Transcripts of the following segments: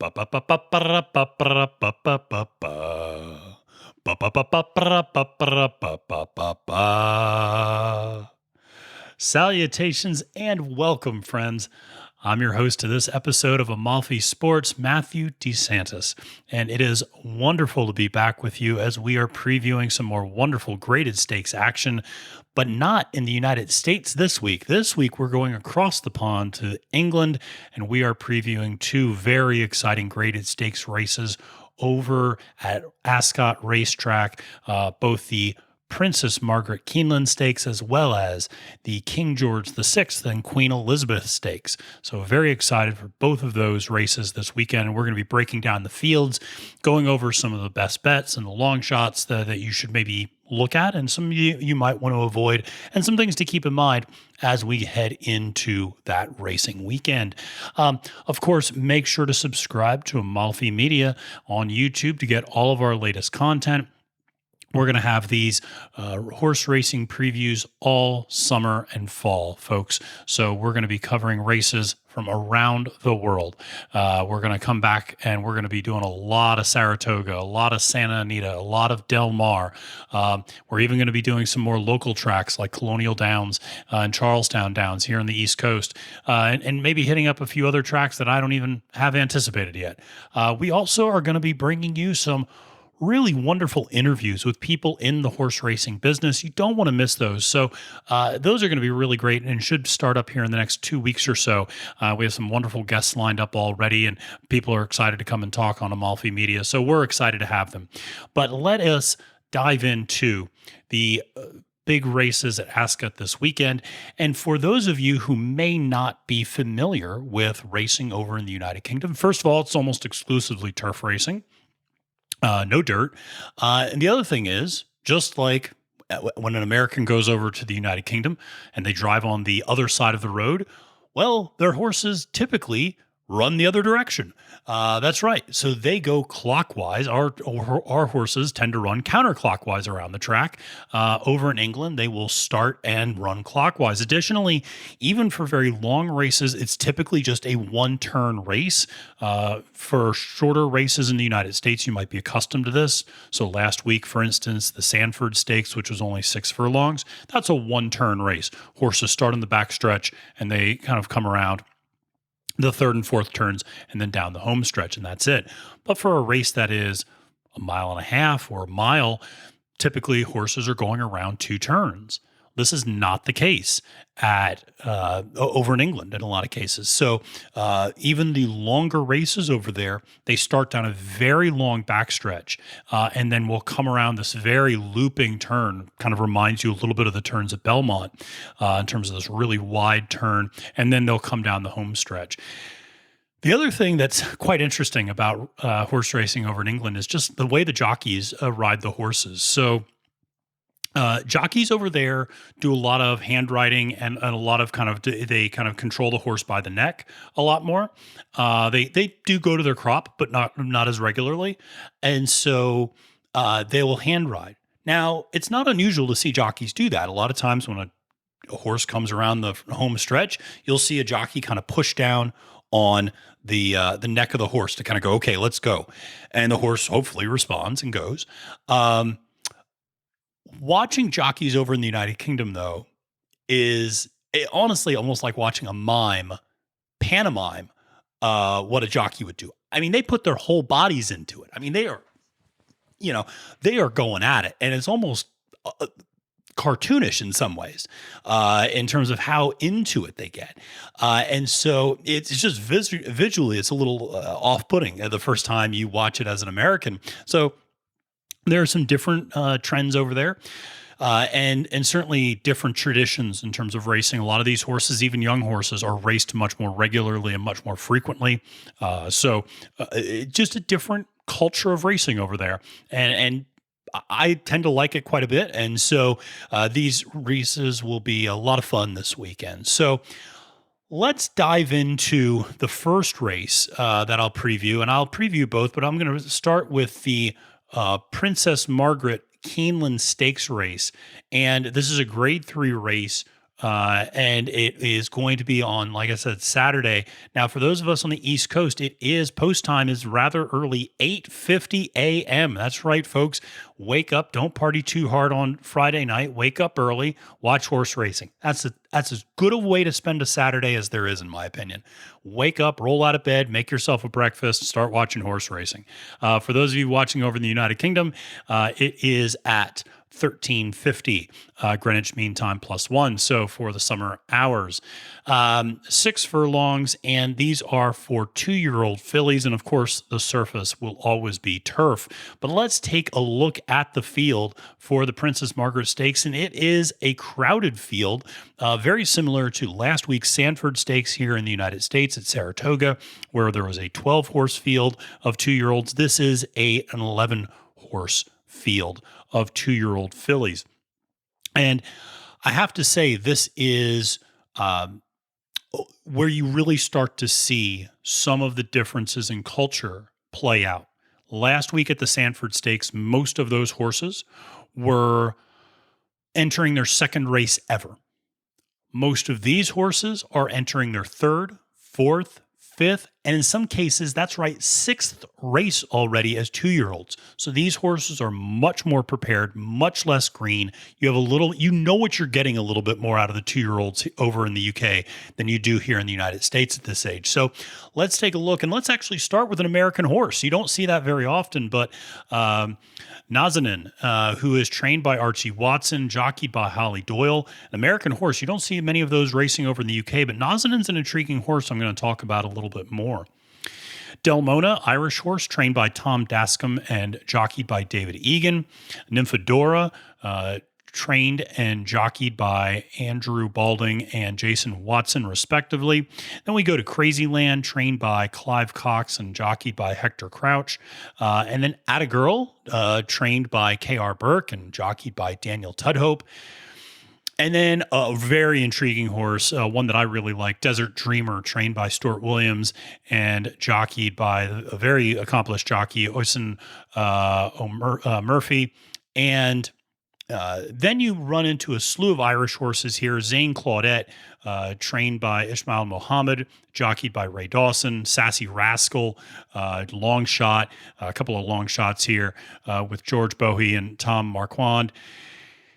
Ba ba ba ba ba ba ba ba ba ba ba. Ba ba ba ba ba ba ba ba ba ba. Salutations and welcome, friends. I'm your host to this episode of Amalfi Sports, Matthew DeSantis, and it is wonderful to be back with you as we are previewing some more wonderful graded stakes action, but not in the United States this week. This week, we're going across the pond to England, and we are previewing two very exciting graded stakes races over at Ascot Racetrack, both the Princess Margaret Kaneland Stakes, as well as the King George VI and Queen Elizabeth Stakes. So very excited for both of those races this weekend. And we're going to be breaking down the fields, going over some of the best bets and the long shots that you should maybe look at, and some you might want to avoid, and some things to keep in mind as we head into that racing weekend. Of course, make sure to subscribe to Amalfi Media on YouTube to get all of our latest content. We're going to have these horse racing previews all summer and fall, folks. So we're going to be covering races from around the world. We're going to come back and we're going to be doing a lot of Saratoga, a lot of Santa Anita, a lot of Del Mar. We're even going to be doing some more local tracks like Colonial Downs and Charlestown Downs here on the East Coast, and maybe hitting up a few other tracks that I don't even have anticipated yet. We also are going to be bringing you some really wonderful interviews with people in the horse racing business. You don't want to miss those. So those are going to be really great and should start up here in the next 2 weeks or so. We have some wonderful guests lined up already, and people are excited to come and talk on Amalfi Media. So we're excited to have them. But let us dive into the big races at Ascot this weekend. And for those of you who may not be familiar with racing over in the United Kingdom, first of all, it's almost exclusively turf racing. No dirt. And the other thing is, just like when an American goes over to the United Kingdom and they drive on the other side of the road, well, their horses typically run the other direction. That's right. So they go clockwise. Our horses tend to run counterclockwise around the track. Over in England, they will start and run clockwise. Additionally, even for very long races, it's typically just a one-turn race. For shorter races in the United States, you might be accustomed to this. So last week, for instance, the Sanford Stakes, which was only 6 furlongs, that's a one-turn race. Horses start in the backstretch and they kind of come around the third and fourth turns and then down the home stretch, and that's it. But for a race that is a mile and a half or a mile, typically horses are going around 2 turns. This is not the case at over in England in a lot of cases. So even the longer races over there, they start down a very long backstretch and then will come around this very looping turn. Kind of reminds you a little bit of the turns at Belmont in terms of this really wide turn, and then they'll come down the home stretch. The other thing that's quite interesting about horse racing over in England is just the way the jockeys ride the horses. So jockeys over there do a lot of handwriting and a lot of they kind of control the horse by the neck a lot more. They do go to their crop, but not as regularly, and so they will hand ride. Now, it's not unusual to see jockeys do that. A lot of times when a horse comes around the home stretch, you'll see a jockey kind of push down on the neck of the horse to kind of go, okay, let's go, and the horse hopefully responds and goes. Watching jockeys over in the United Kingdom, though, is honestly almost like watching a pantomime, what a jockey would do. I mean, they put their whole bodies into it. I mean, they are going at it, and it's almost cartoonish in some ways in terms of how into it they get. And so it's just visually, it's a little off-putting the first time you watch it as an American. So there are some different trends over there, and certainly different traditions in terms of racing. A lot of these horses, even young horses, are raced much more regularly and much more frequently. So just a different culture of racing over there, and I tend to like it quite a bit. And so these races will be a lot of fun this weekend. So let's dive into the first race that I'll preview, and I'll preview both, but I'm going to start with the Princess Margaret Kaneland Stakes race. And this is a grade 3 race And it is going to be on, like I said, Saturday. Now, for those of us on the East Coast, it is post time is rather early, 8:50 a.m. That's right, folks. Wake up. Don't party too hard on Friday night. Wake up early. Watch horse racing. That's as good a way to spend a Saturday as there is, in my opinion. Wake up, roll out of bed, make yourself a breakfast, start watching horse racing. For those of you watching over in the United Kingdom, it is at 13:50 Greenwich Mean Time +1. So for the summer hours, 6 furlongs, and these are for 2-year-old fillies. And of course, the surface will always be turf. But let's take a look at the field for the Princess Margaret Stakes, and it is a crowded field, very similar to last week's Sanford Stakes here in the United States at Saratoga, where there was a 12-horse field of 2-year-olds. This is an 11-horse field of 2-year-old fillies. And I have to say, this is where you really start to see some of the differences in culture play out. Last week at the Sanford Stakes, most of those horses were entering their second race ever. Most of these horses are entering their third, fourth, fifth, and in some cases, that's right, sixth race already as 2-year-olds. So these horses are much more prepared, much less green. You have you know what you're getting a little bit more out of the 2-year-olds over in the UK than you do here in the United States at this age. So let's take a look, and let's actually start with an American horse. You don't see that very often, but Nazanin, who is trained by Archie Watson, jockeyed by Holly Doyle, an American horse. You don't see many of those racing over in the UK, but Nazanin's an intriguing horse I'm going to talk about a little bit more. Delmona, Irish horse, trained by Tom Dascombe and jockeyed by David Egan. Nymphadora, trained and jockeyed by Andrew Balding and Jason Watson, respectively. Then we go to Crazyland, trained by Clive Cox and jockeyed by Hector Crouch. And then Atta Girl, trained by K.R. Burke and jockeyed by Daniel Tudhope. And then a very intriguing horse, one that I really like, Desert Dreamer, trained by Stuart Williams and jockeyed by a very accomplished jockey, Oyson Murphy. And then you run into a slew of Irish horses here. Zane Claudette, trained by Ishmael Mohammed, jockeyed by Ray Dawson. Sassy Rascal, long shot, a couple of long shots here with George Bowie and Tom Marquand.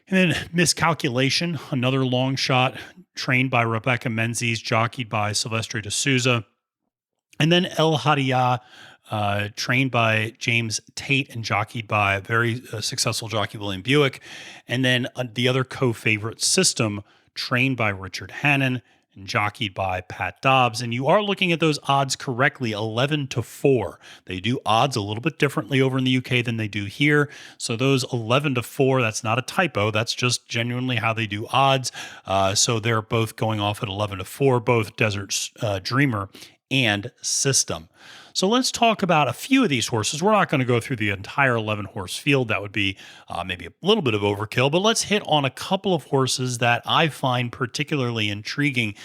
And then Miscalculation, another long shot, trained by Rebecca Menzies, jockeyed by Silvestre de Souza. And then El Hadiya, trained by James Tate and jockeyed by a very successful jockey, William Buick. And then the other co-favorite, System, trained by Richard Hannon and jockeyed by Pat Dobbs. And you are looking at those odds correctly, 11-4. They do odds a little bit differently over in the UK than they do here. So those 11-4, that's not a typo. That's just genuinely how they do odds. So they're both going off at 11-4, both Desert Dreamer and System. So let's talk about a few of these horses. We're not going to go through the entire 11-horse field. That would be maybe a little bit of overkill, but let's hit on a couple of horses that I find particularly intriguing.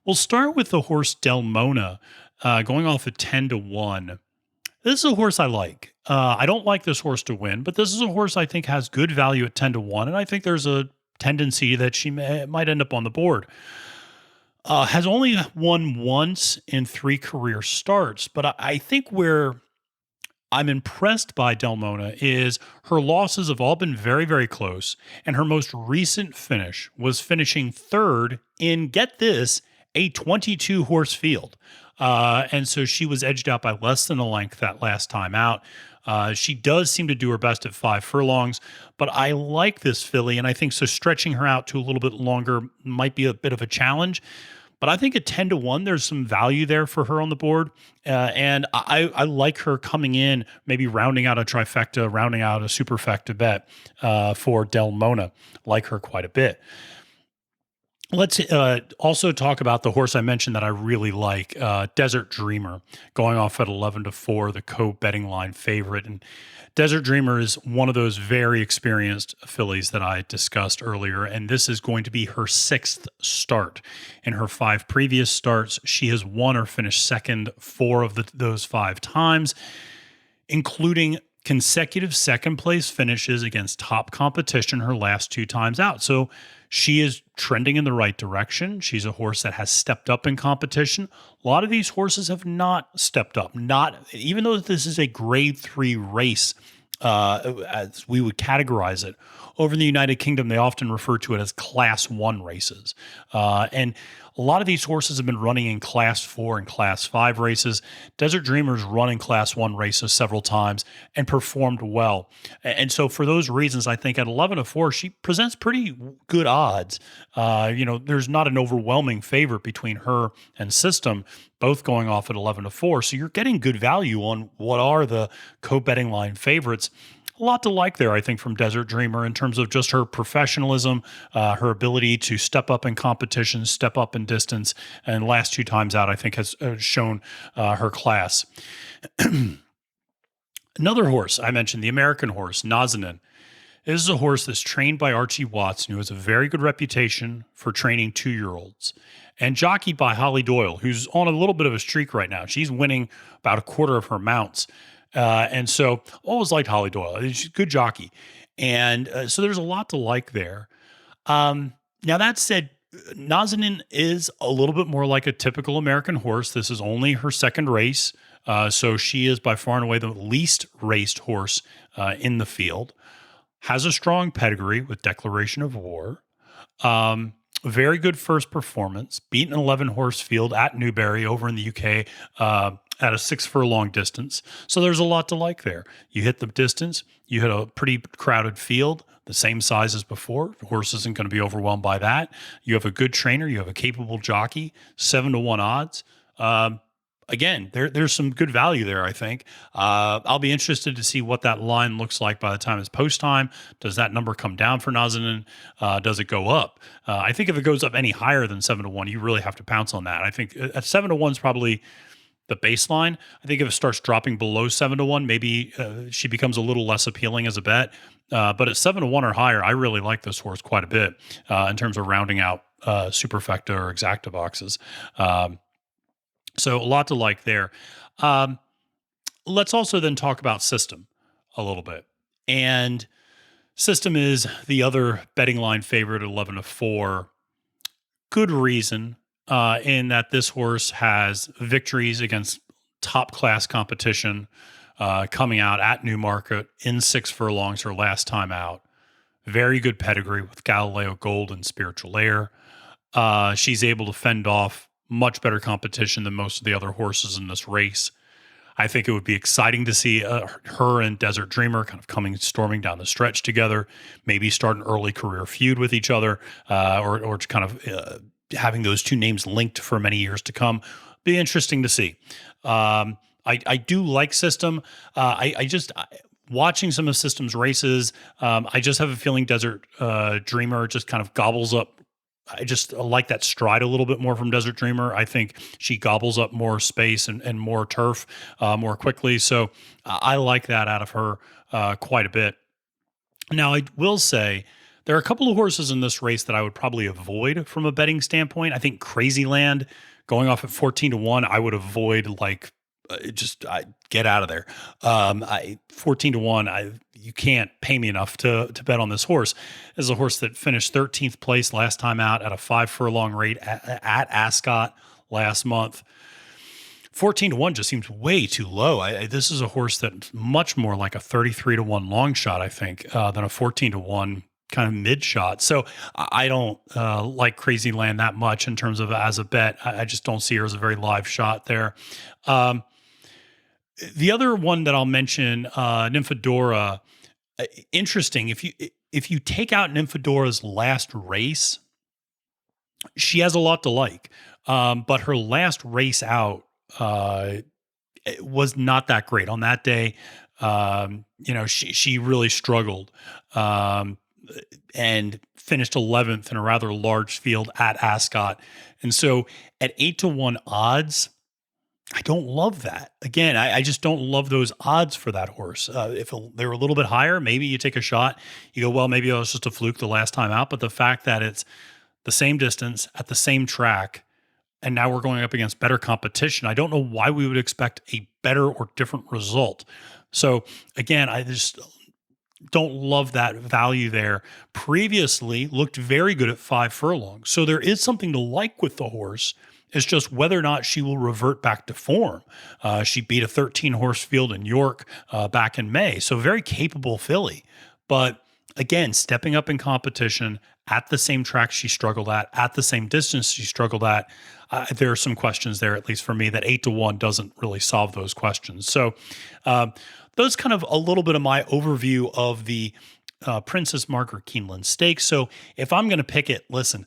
We'll start with the horse Delmona, going off at 10-1. This is a horse I like. I don't like this horse to win, but this is a horse I think has good value at 10-1, and I think there's a tendency that she might end up on the board. Has only won once in 3 career starts, but I think where I'm impressed by Delmona is her losses have all been very, very close, and her most recent finish was finishing third in, get this, a 22-horse field. And so she was edged out by less than a length that last time out. She does seem to do her best at 5 furlongs, but I like this filly, and I think so stretching her out to a little bit longer might be a bit of a challenge. But I think at 10-1, there's some value there for her on the board. And I like her coming in, maybe rounding out a trifecta, rounding out a superfecta bet for Delmona. Like her quite a bit. Let's also talk about the horse I mentioned that I really like, Desert Dreamer, going off at 11-4, the co-betting line favorite. And Desert Dreamer is one of those very experienced fillies that I discussed earlier, and this is going to be her 6th start. In her 5 previous starts, she has won or finished second 4 of those 5 times, including consecutive second place finishes against top competition her last 2 times out. So she is trending in the right direction. She's a horse that has stepped up in competition. A lot of these horses have not stepped up, not even though this is a grade 3 race, as we would categorize it. Over in the United Kingdom, they often refer to it as Class 1 races. And a lot of these horses have been running in Class 4 and Class 5 races. Desert Dreamer's run in Class 1 races several times and performed well. And so for those reasons, I think at 11-4, she presents pretty good odds. There's not an overwhelming favorite between her and System, both going off at 11-4. So you're getting good value on what are the co-betting line favorites. A lot to like there, I think, from Desert Dreamer in terms of just her professionalism, her ability to step up in competition, step up in distance, and last 2 times out, I think, has shown her class. Another horse I mentioned, the American horse, Nazanin. This is a horse that's trained by Archie Watson, who has a very good reputation for training 2-year-olds, and jockeyed by Holly Doyle, who's on a little bit of a streak right now. She's winning about a quarter of her mounts. And so always liked Holly Doyle. She's a good jockey. And so there's a lot to like there. Now that said, Nazanin is a little bit more like a typical American horse. This is only her second race. So she is by far and away the least raced horse in the field. Has a strong pedigree with declaration of war. Very good first performance. Beat an 11-horse field at Newbury over in the UK at a 6 furlong distance. So there's a lot to like there. You hit the distance. You hit a pretty crowded field, the same size as before. The horse isn't going to be overwhelmed by that. You have a good trainer. You have a capable jockey. 7-1 odds. Again, there's some good value there, I think. I'll be interested to see what that line looks like by the time it's post time. Does that number come down for Nazanin? Does it go up? I think if it goes up any higher than 7-1, you really have to pounce on that. I think at 7-1 is probably the baseline. I think if it starts dropping below 7-1, maybe she becomes a little less appealing as a bet. But at 7-1 or higher, I really like this horse quite a bit in terms of rounding out superfecta or exacta boxes. So a lot to like there. Let's also then talk about System a little bit. And System is the other betting line favorite at 11-4. Good reason in that this horse has victories against top class competition coming out at Newmarket in 6 furlongs her last time out. Very good pedigree with Galileo Gold and Spiritual Air. She's able to fend off much better competition than most of the other horses in this race. I think it would be exciting to see her and Desert Dreamer kind of storming down the stretch together, maybe start an early career feud with each other, or to kind of having those two names linked for many years to come. Be interesting to see. I do like System. Watching some of System's races, I just have a feeling Desert Dreamer just kind of gobbles up. I just like that stride a little bit more from Desert Dreamer. I think she gobbles up more space and more turf more quickly. So I like that out of her quite a bit. Now, I will say there are a couple of horses in this race that I would probably avoid from a betting standpoint. I think Crazyland going off at 14-1, I would avoid get out of there. 14-1, you can't pay me enough to bet on this horse. This is a horse that finished 13th place last time out at a 5 furlong rate at Ascot last month. 14-1 just seems way too low. This is a horse that's much more like a 33-1 long shot, I think, than a 14-1 kind of mid shot. So I don't like Crazyland that much in terms of as a bet. I just don't see her as a very live shot there. The other one that I'll mention, Nymphadora, interesting. If you take out Nymphadora's last race, she has a lot to like. But her last race out was not that great. On that day, she really struggled and finished 11th in a rather large field at Ascot. And so at 8-1 odds, I don't love that. Again, I just don't love those odds for that horse. If they were a little bit higher, maybe you take a shot. You go, well, maybe it was just a fluke the last time out. But the fact that it's the same distance at the same track, and now we're going up against better competition, I don't know why we would expect a better or different result. So again, I just don't love that value there. Previously looked very good at 5 furlongs. So there is something to like with the horse. It's just whether or not she will revert back to form. She beat a 13 horse field in York back in May. So very capable filly. But again, stepping up in competition at the same track she struggled at the same distance she struggled at, there are some questions there, at least for me, that 8-1 doesn't really solve those questions. So those kind of a little bit of my overview of the Princess Margaret Kaneland Stakes. So if I'm going to pick it, listen,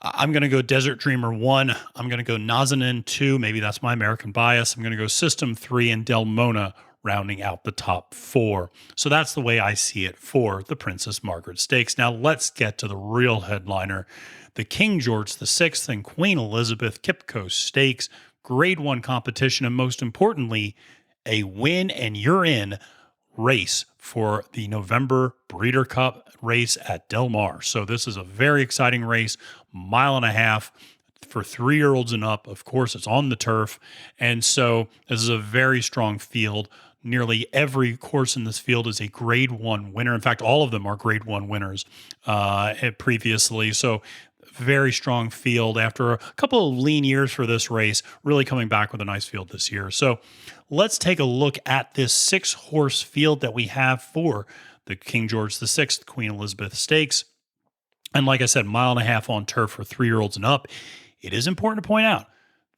I'm going to go Desert Dreamer 1. I'm going to go Nazanin 2. Maybe that's my American bias. I'm going to go System 3 and Delmona rounding out the top 4. So that's the way I see it for the Princess Margaret Stakes. Now let's get to the real headliner, the King George VI and Queen Elizabeth Kipco Stakes, Grade 1 competition, and most importantly, a win and you're in race for the November Breeder Cup race at Del Mar. So this is a very exciting race, 1.5 miles for 3-year-olds and up. Of course, it's on the turf. And so this is a very strong field. Nearly every horse in this field is a Grade 1 winner. In fact, all of them are Grade 1 winners previously. So very strong field after a couple of lean years for this race, really coming back with a nice field this year. So let's take a look at this 6-horse field that we have for the King George VI, Queen Elizabeth Stakes. And like I said, 1.5 miles on turf for 3-year-olds and up. It is important to point out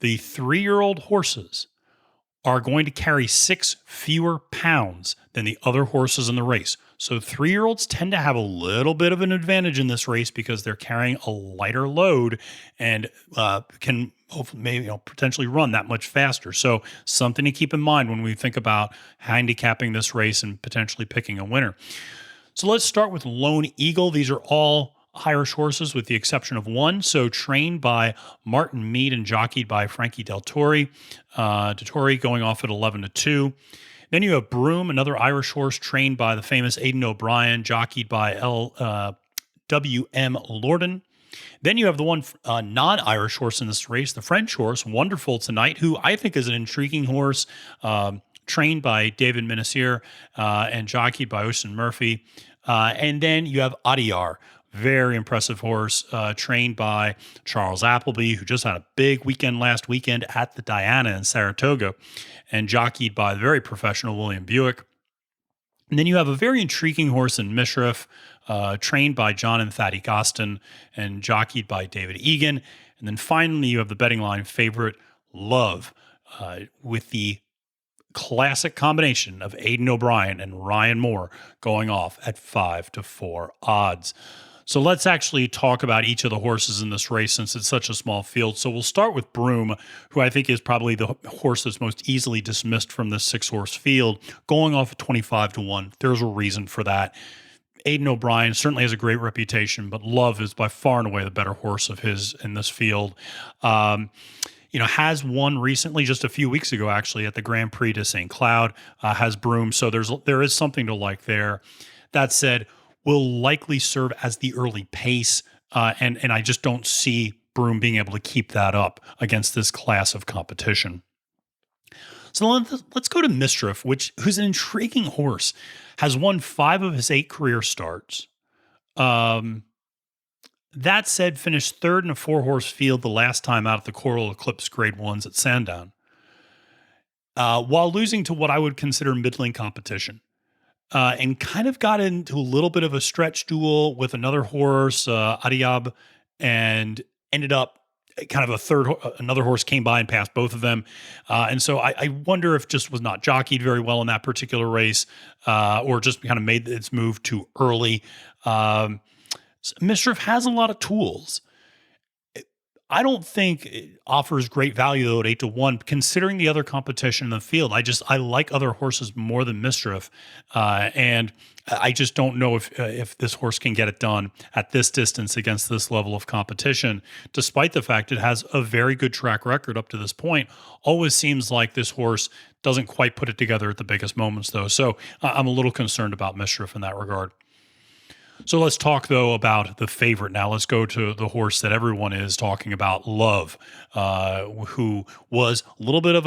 the 3-year-old horses are going to carry 6 fewer pounds than the other horses in the race. So 3-year-olds tend to have a little bit of an advantage in this race because they're carrying a lighter load and can maybe potentially run that much faster. So something to keep in mind when we think about handicapping this race and potentially picking a winner. So let's start with Lone Eagle. These are all Irish horses with the exception of one. So trained by Martin Mead and jockeyed by Frankie Dettori. Dettori going off at 11-2. Then you have Broom, another Irish horse trained by the famous Aidan O'Brien, jockeyed by W.M. Lorden. Then you have the one non-Irish horse in this race, the French horse, Wonderful Tonight, who I think is an intriguing horse, trained by David Minissier and jockeyed by Ocean Murphy. And then you have Adiyar, very impressive horse, trained by Charles Appleby, who just had a big weekend last weekend at the Diana in Saratoga, and jockeyed by the very professional William Buick. And then you have a very intriguing horse in Mishriff, trained by John and Thaddy Gostin, and jockeyed by David Egan. And then finally, you have the betting line favorite, Love, with the classic combination of Aidan O'Brien and Ryan Moore going off at 5-4 odds. So let's actually talk about each of the horses in this race since it's such a small field. So we'll start with Broom, who I think is probably the horse that's most easily dismissed from this 6-horse field, going off at 25-1. There's a reason for that. Aidan O'Brien certainly has a great reputation, but Love is by far and away the better horse of his in this field. Has won recently, just a few weeks ago, actually, at the Grand Prix de St. Cloud, has Broom. So there is something to like there. That said, will likely serve as the early pace, and I just don't see Broom being able to keep that up against this class of competition. So let's go to Mishriff, who's an intriguing horse, has won 5 of his 8 career starts. That said, finished 3rd in a 4-horse field the last time out at the Coral Eclipse Grade 1s at Sandown, while losing to what I would consider middling competition. And kind of got into a little bit of a stretch duel with another horse, Adiab, and ended up kind of another horse came by and passed both of them. And so I wonder if just was not jockeyed very well in that particular race, or just kind of made its move too early. Mishriff has a lot of tools. I don't think it offers great value, though, at 8-1, considering the other competition in the field. I like other horses more than Mishriff, and I just don't know if this horse can get it done at this distance against this level of competition, despite the fact it has a very good track record up to this point. Always seems like this horse doesn't quite put it together at the biggest moments, though. So I'm a little concerned about Mishriff in that regard. So let's talk, though, about the favorite. Now let's go to the horse that everyone is talking about, Love, who was a little bit of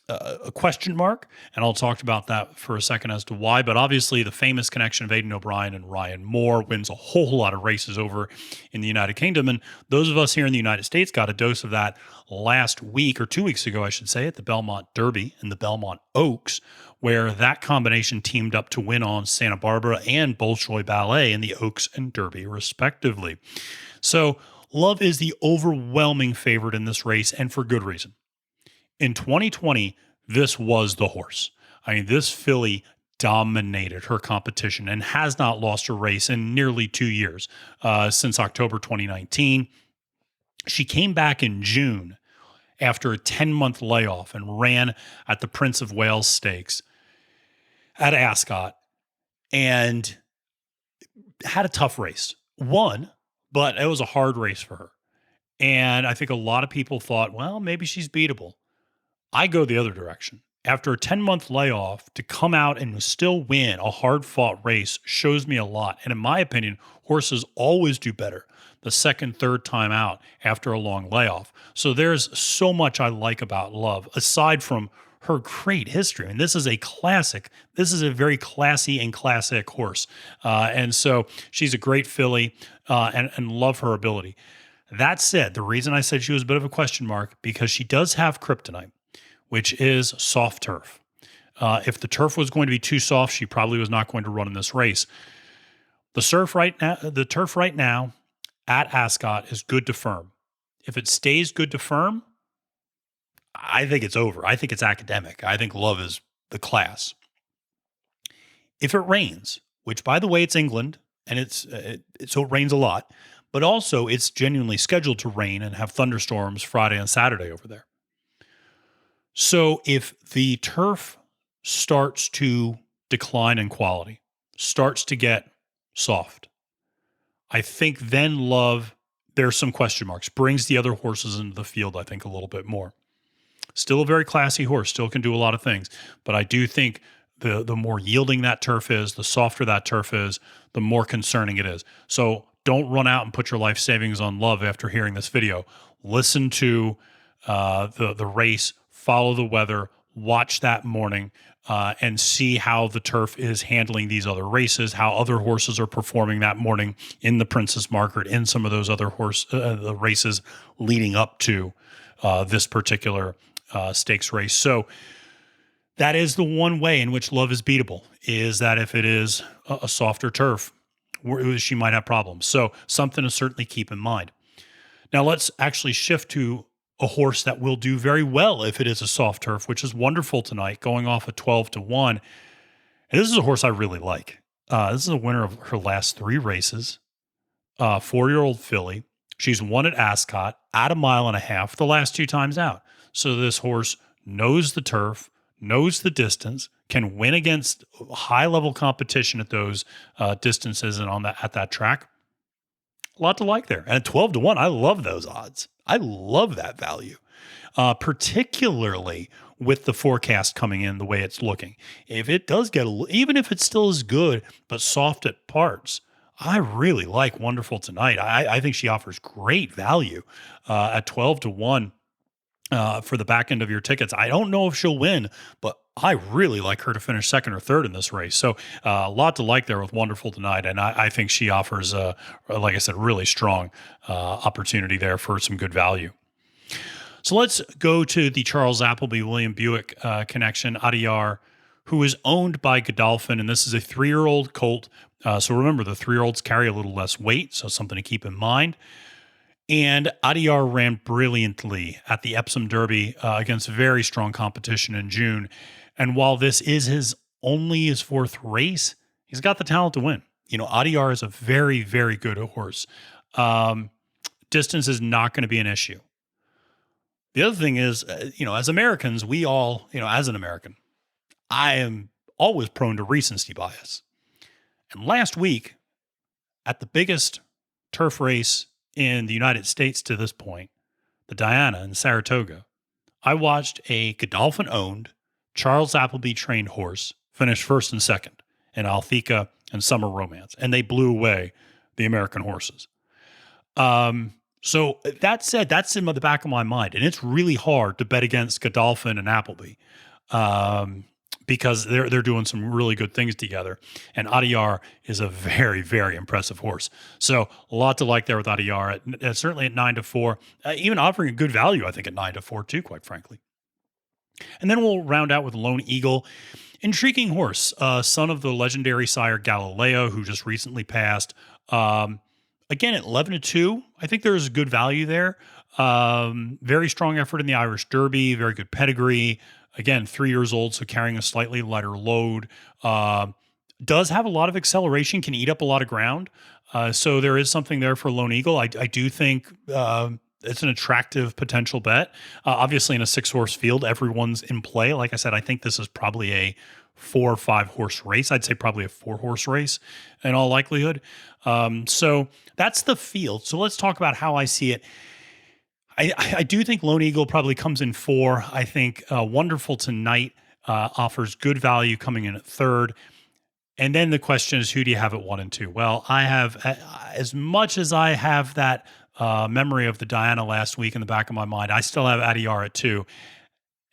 a question mark, and I'll talk about that for a second as to why. But obviously, the famous connection of Aidan O'Brien and Ryan Moore wins a whole lot of races over in the United Kingdom. And those of us here in the United States got a dose of that last week, or 2 weeks ago, I should say, at the Belmont Derby and the Belmont Oaks, where that combination teamed up to win on Santa Barbara and Bolshoi Ballet in the Oaks and Derby, respectively. So Love is the overwhelming favorite in this race, and for good reason. In 2020, this was the horse. I mean, this filly dominated her competition and has not lost a race in nearly 2 years, since October 2019. She came back in June after a 10-month layoff and ran at the Prince of Wales Stakes at Ascot and had a tough race. Won, but it was a hard race for her. And I think a lot of people thought, well, maybe she's beatable. I go the other direction. After a 10-month layoff, to come out and still win a hard-fought race shows me a lot. And in my opinion, horses always do better the second, third time out after a long layoff. So there's so much I like about Love, aside from her great history. And this is a classic. This is a very classy and classic horse. And so she's a great filly, and love her ability. That said, the reason I said she was a bit of a question mark, because she does have kryptonite, which is soft turf. If the turf was going to be too soft, she probably was not going to run in this race. The turf right now at Ascot is good to firm. If it stays good to firm, I think it's over. I think it's academic. I think Love is the class. If it rains, which by the way, it's England, and so it rains a lot, but also it's genuinely scheduled to rain and have thunderstorms Friday and Saturday over there. So if the turf starts to decline in quality, starts to get soft, I think then Love, there's some question marks, brings the other horses into the field, I think, a little bit more. Still a very classy horse, still can do a lot of things, but I do think the more yielding that turf is, the softer that turf is, the more concerning it is. So don't run out and put your life savings on Love after hearing this video. Listen to the race, follow the weather, watch that morning, and see how the turf is handling these other races, how other horses are performing that morning in the Princess Margaret, in some of those other the races leading up to this particular stakes race. So that is the one way in which Love is beatable, is that if it is a softer turf, she might have problems. So something to certainly keep in mind. Now let's actually shift to a horse that will do very well if it is a soft turf, which is Wonderful Tonight, going off at 12-1. And this is a horse I really like. This is a winner of her last 3 races, 4-year-old filly. She's won at Ascot at 1.5 miles the last 2 times out. So this horse knows the turf, knows the distance, can win against high-level competition at those distances and at that track. A lot to like there. And at 12-1, I love those odds. I love that value, particularly with the forecast coming in the way it's looking. If it does get, even if it still is good, but soft at parts, I really like Wonderful Tonight. I think she offers great value at 12-1 for the back end of your tickets. I don't know if she'll win, but I really like her to finish second or third in this race. So a lot to like there with Wonderful Tonight. And I think she offers, like I said, really strong opportunity there for some good value. So let's go to the Charles Appleby-William Buick connection, Adiyar, who is owned by Godolphin. And this is a 3-year-old colt. So remember, the 3-year-olds carry a little less weight, so something to keep in mind. And Adiyar ran brilliantly at the Epsom Derby against very strong competition in June. And while this is only his 4th race, he's got the talent to win. You know, Adiyar is a very, very good horse. Distance is not going to be an issue. The other thing is, as Americans, we all, as an American, I am always prone to recency bias. And last week, at the biggest turf race in the United States to this point, the Diana in Saratoga, I watched a Godolphin-owned, Charles Appleby-trained horse finish first and second in Althea and Summer Romance, and they blew away the American horses. So that said, that's in the back of my mind, and it's really hard to bet against Godolphin and Appleby, because they're doing some really good things together. And Adiyar is a very, very impressive horse. So a lot to like there with Adiyar, certainly at 9-4, even offering a good value, I think, at 9-4 too, quite frankly. And then we'll round out with Lone Eagle. Intriguing horse, son of the legendary sire Galileo, who just recently passed. Again, at 11-2, I think there's good value there. Very strong effort in the Irish Derby, very good pedigree. Again, 3 years old, so carrying a slightly lighter load. Does have a lot of acceleration, can eat up a lot of ground. So there is something there for Lone Eagle. I do think it's an attractive potential bet. Obviously, in a 6-horse field, everyone's in play. Like I said, I think this is probably a 4 or 5 horse race. I'd say probably a 4-horse race in all likelihood. So that's the field. So let's talk about how I see it. I do think Lone Eagle probably comes in 4. I think Wonderful Tonight offers good value coming in at 3rd. And then the question is, who do you have at 1 and 2? Well, I have, as much as I have that memory of the Diana last week in the back of my mind, I still have Adiyar at 2.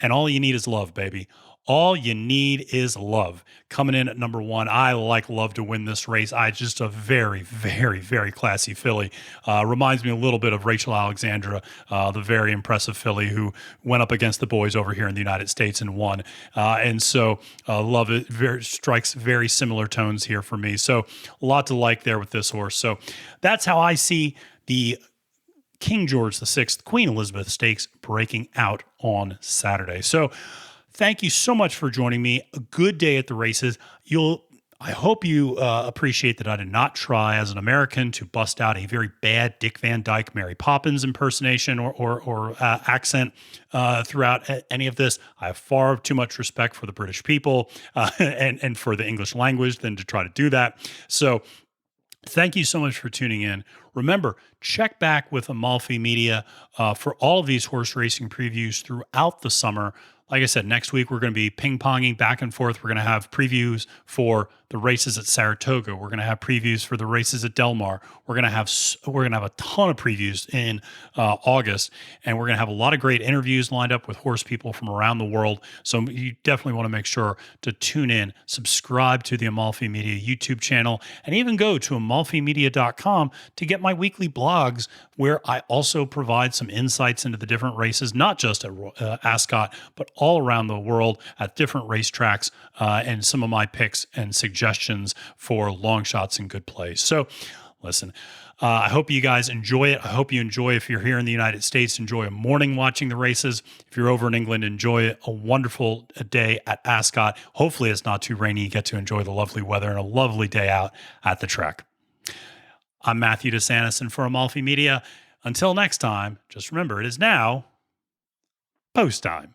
And all you need is love, baby. All you need is love. Coming in at number 1, I like Love to win this race. Just a very, very, very classy filly. Reminds me a little bit of Rachel Alexandra, the very impressive filly who went up against the boys over here in the United States and won. And so Love it strikes very similar tones here for me. So a lot to like there with this horse. So that's how I see the King George VI, Queen Elizabeth Stakes breaking out on Saturday. So thank you so much for joining me. A good day at the races. I hope you appreciate that I did not try as an American to bust out a very bad Dick Van Dyke, Mary Poppins impersonation or accent throughout any of this. I have far too much respect for the British people and for the English language than to try to do that. So thank you so much for tuning in. Remember, check back with Amalfi Media for all of these horse racing previews throughout the summer. Like I said, next week we're going to be ping-ponging back and forth. We're going to have previews for the races at Saratoga. We're going to have previews for the races at Del Mar. We're going to have a ton of previews in August, and we're going to have a lot of great interviews lined up with horse people from around the world. So you definitely want to make sure to tune in, subscribe to the Amalfi Media YouTube channel, and even go to amalfimedia.com to get my weekly blogs, where I also provide some insights into the different races, not just at Ascot, but all around the world at different racetracks, and some of my picks and suggestions for long shots and good plays. So listen, I hope you guys enjoy it. I hope you enjoy, if you're here in the United States, enjoy a morning watching the races. If you're over in England, enjoy a wonderful day at Ascot. Hopefully it's not too rainy. You get to enjoy the lovely weather and a lovely day out at the track. I'm Matthew DeSantis for Amalfi Media. Until next time, just remember, it is now post time.